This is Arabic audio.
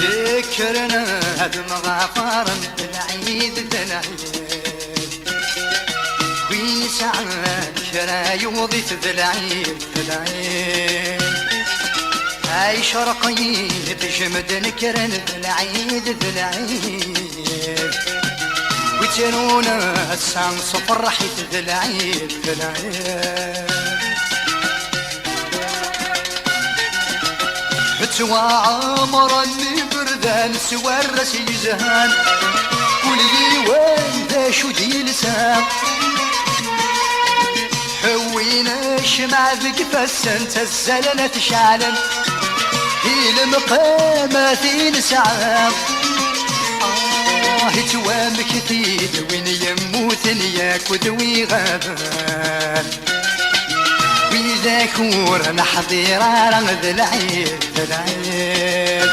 ذكرنا بمغفر العيد العيد وين سعد كرا يوضيت العيد العيد هاي شرقي تجمد نكرن العيد العيد ويتنونا السام صفر حيت العيد العيد بتوا عمرني بردان سوى الرسي زهان قولي وين ذا شو دي لسان حوينا الشمع ذك فسنت الزلنة تشعلن هي المقامة نسعى توام كثير وين يموت ياك ودوي غابان وإذا كور نحضير رغد العيد العيد